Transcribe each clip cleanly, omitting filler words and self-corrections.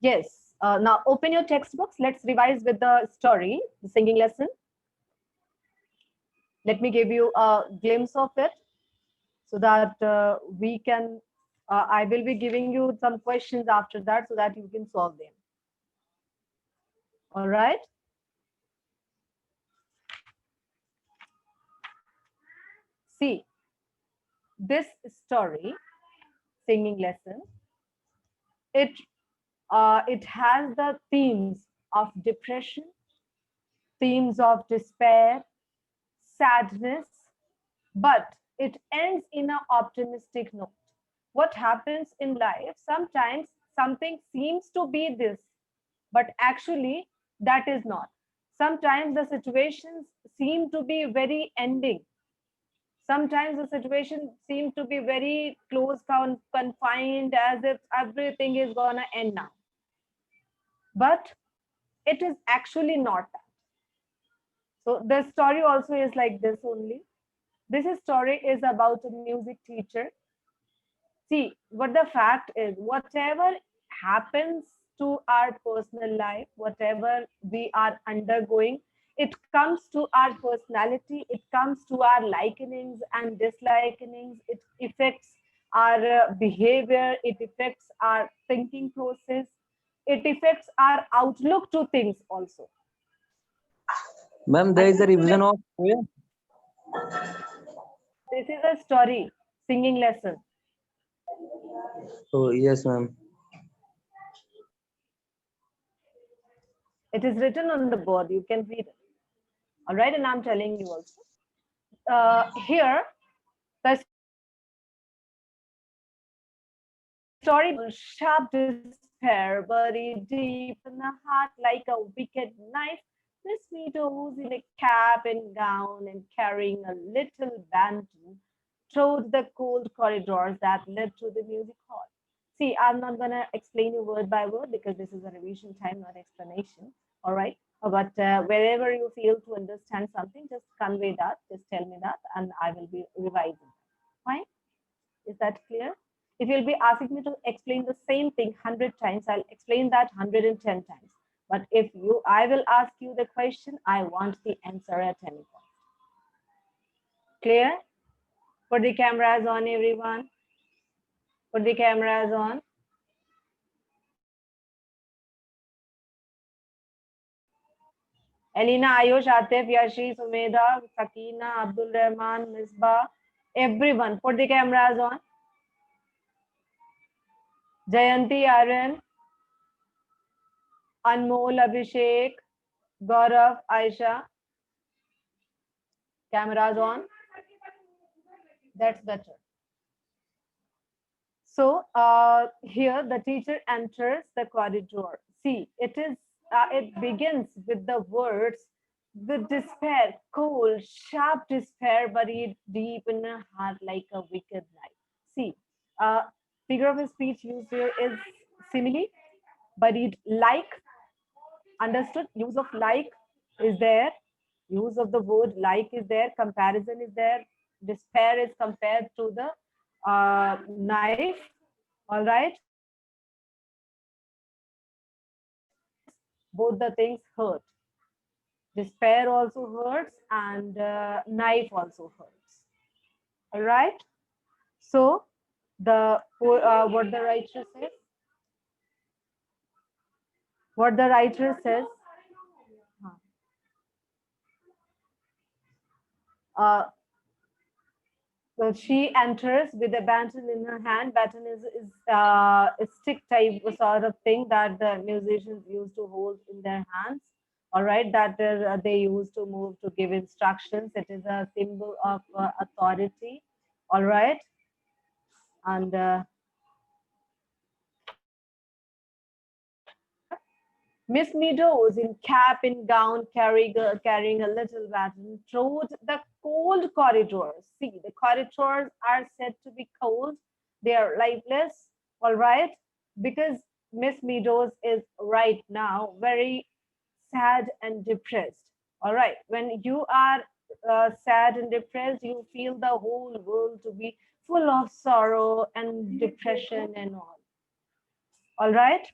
Yes. Now open your textbooks. Let's revise with the story, the singing lesson. Let me give you a glimpse of it so that we can, I will be giving you some questions after that so that you can solve them. All right. See, this story, singing lesson, it it has the themes of depression, themes of despair, sadness, but it ends in an optimistic note. What happens in life? Sometimes something seems to be this, but actually that is not. Sometimes the situations seem to be very ending. Sometimes the situation seems to be very close, confined, as if everything is gonna end now. But it is actually not that. So the story also is like this only. This story is about a music teacher. See, what the fact is, whatever happens to our personal life, whatever we are undergoing, it comes to our personality, it comes to our likenings and dislikenings, it affects our behavior, it affects our thinking process, it affects our outlook to things also. Ma'am, there is a Until revision today, of poem. this is a story, singing lesson. Oh, yes, ma'am. It is written on the board, you can read it. All right, and I'm telling you also. Here, the story sharp despair buried deep in the heart like a wicked knife. Miss Meadows, in a cap and gown and carrying a little bantam, trod the cold corridors that led to the music hall. See, I'm not gonna explain you word by word because this is a revision time, not explanation. All right, but wherever you feel to understand something, just convey that. Just tell me that, and I will be revising. Fine. Is that clear? If you'll be asking me to explain the same thing 100 times, I'll explain that 110 times. But if I will ask you the question, I want the answer at any point. Clear? Put the cameras on, everyone. Put the cameras on. Elena, Ayush, Atif, Yashi, Sumedha, Sakina, Abdul Rahman, Misbah, everyone, put the cameras on. Jayanti, Aryan, Anmol, Abhishek, Gaurav, Aisha, cameras on. That's better. So here the teacher enters the corridor. See, it begins with the words, the despair, cold, sharp despair buried deep in her heart like a wicked knife. See, uh, figure of speech used here is simile, buried like, understood? Use of like is there, use of the word like is there, comparison is there, despair is compared to the knife. All right, both the things hurt. Despair also hurts, and knife also hurts. All right. So what the writer says, what the writer says, uh, so she enters with a baton in her hand. Baton is a stick type sort of thing that the musicians used to hold in their hands. All right, that they use to move to give instructions. It is a symbol of authority. All right, and here Miss Meadows, in cap and gown, carrying a little baton, trod the cold corridors. See, the corridors are said to be cold. They are lifeless, all right? Because Miss Meadows is right now very sad and depressed. All right. When you are sad and depressed, you feel the whole world to be full of sorrow and depression and all. All right.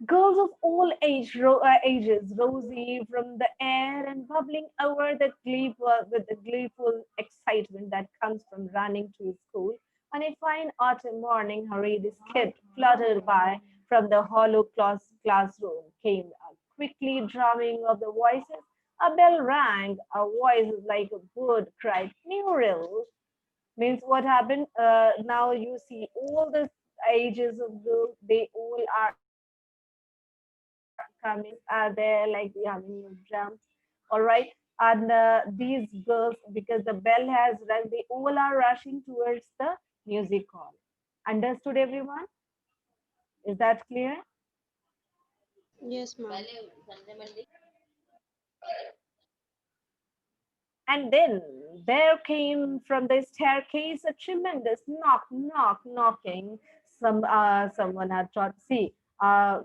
Girls of all ages, rosy from the air and bubbling over the with the gleeful excitement that comes from running to school. On a fine autumn morning, hurried skipped, fluttered by from the hollow classroom, came a quickly drumming of the voices. A bell rang, a voice like a bird cried, Muriel. Means what happened? Now you see all the ages of girls, they all are coming, are there like the harmony of drums, all right? And these girls, because the bell has rung, they all are rushing towards the music hall. Understood, everyone? Is that clear? Yes, ma'am. And then there came from the staircase a tremendous knocking. Someone had taught. See,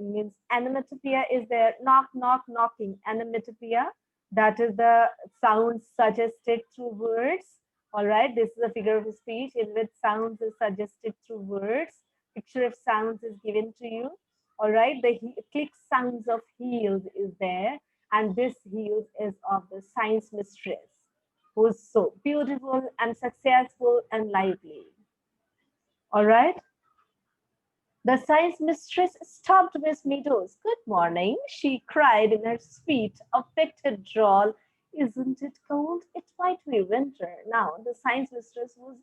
means onomatopoeia is there. Knocking. Onomatopoeia. That is the sound suggested through words. All right. This is a figure of speech in which sounds is suggested through words. Picture of sounds is given to you. All right. The click sounds of heels is there, and this heels is of the science mistress who's so beautiful and successful and lively. All right. The science mistress stopped Miss Meadows. Good morning, she cried in her sweet, affected drawl. Isn't it cold? It might be winter. Now, the science mistress was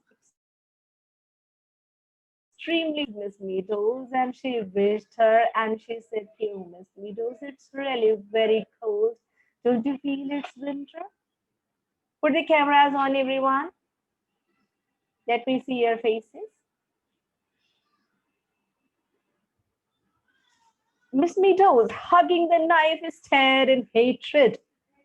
extremely Miss Meadows and she wished her and she said, "You, Miss Meadows, it's really very cold. Don't you feel it's winter?" Put the cameras on, everyone. Let me see your faces. Miss Meadows, hugging the knife, stared in hatred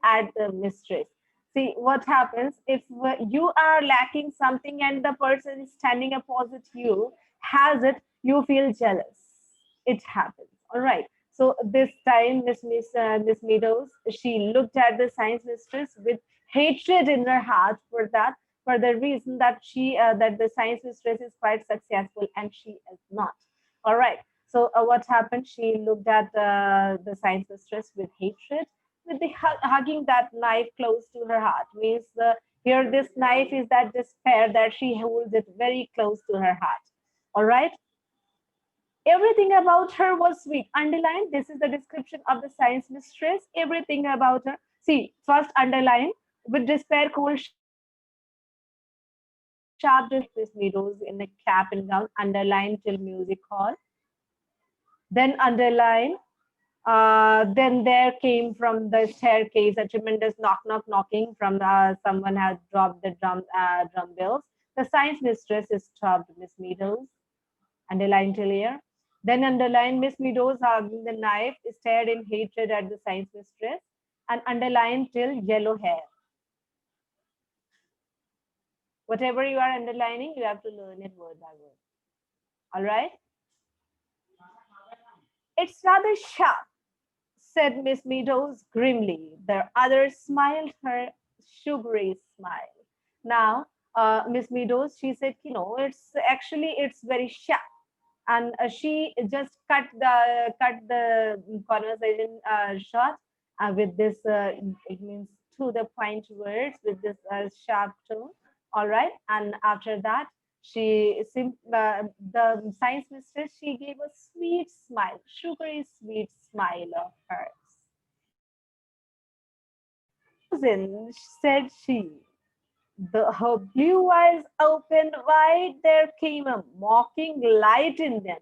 at the mistress. See what happens if you are lacking something and the person standing opposite you has it, you feel jealous. It happens. All right. So this time, Miss Meadows, she looked at the science mistress with hatred in her heart for that, for the reason that that the science mistress is quite successful and she is not. All right. So what happened? She looked at the science mistress with hatred, with the hugging that knife close to her heart. Means here this knife is that despair that she holds it very close to her heart. All right. Everything about her was sweet. Underline. This is the description of the science mistress. Everything about her. See, first underline with despair, cold, sharp, this meadows in a cap and gown. Underline till music hall. Then underline. Then there came from the staircase a tremendous knocking from someone had dropped the drum bells. The science mistress stopped Miss Meadows. Underline till here. Then underline Miss Meadows hugging the knife, stared in hatred at the science mistress, and underline till yellow hair. Whatever you are underlining, you have to learn it word by word. All right? It's rather sharp, said Miss Meadows grimly. The other smiled her sugary smile. Now, Miss Meadows, she said, it's very sharp, and she just cut the conversation short with this. It means to the point words with this sharp tone. All right, and after that, the science mistress, she gave a sweet smile, sugary sweet smile of hers. Susan, said she, her blue eyes opened wide, there came a mocking light in them.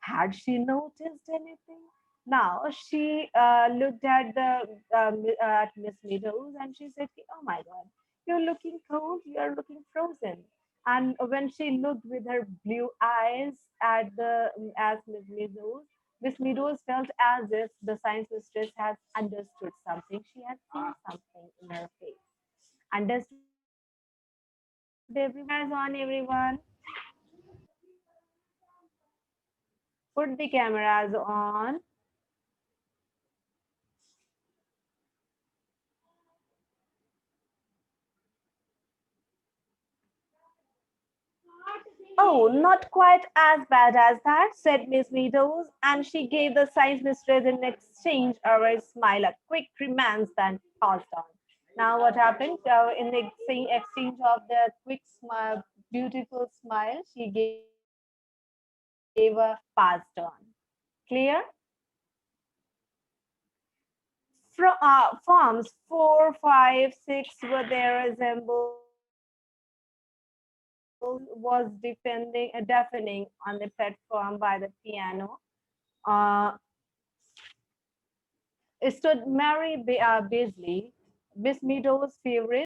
Had she noticed anything? Now she looked at at Miss Meadows and she said, "Oh my God, you're looking cold. You're looking frozen." And when she looked with her blue eyes at the as Miss Meadows felt as if the science mistress had understood something. She had seen something in her face. Understood, everyone? Cameras on, everyone. Put the cameras on. Oh, not quite as bad as that, said Miss Meadows, and she gave the science mistress in exchange a smile, a quick romance, then passed on. Now, what happened in the exchange of the quick smile, beautiful smile, she gave a passed on. Clear? Forms 4, 5, 6 were there resembled was deafening on the platform by the piano. Uh, stood Mary Beasley, Miss Meadows' favorite.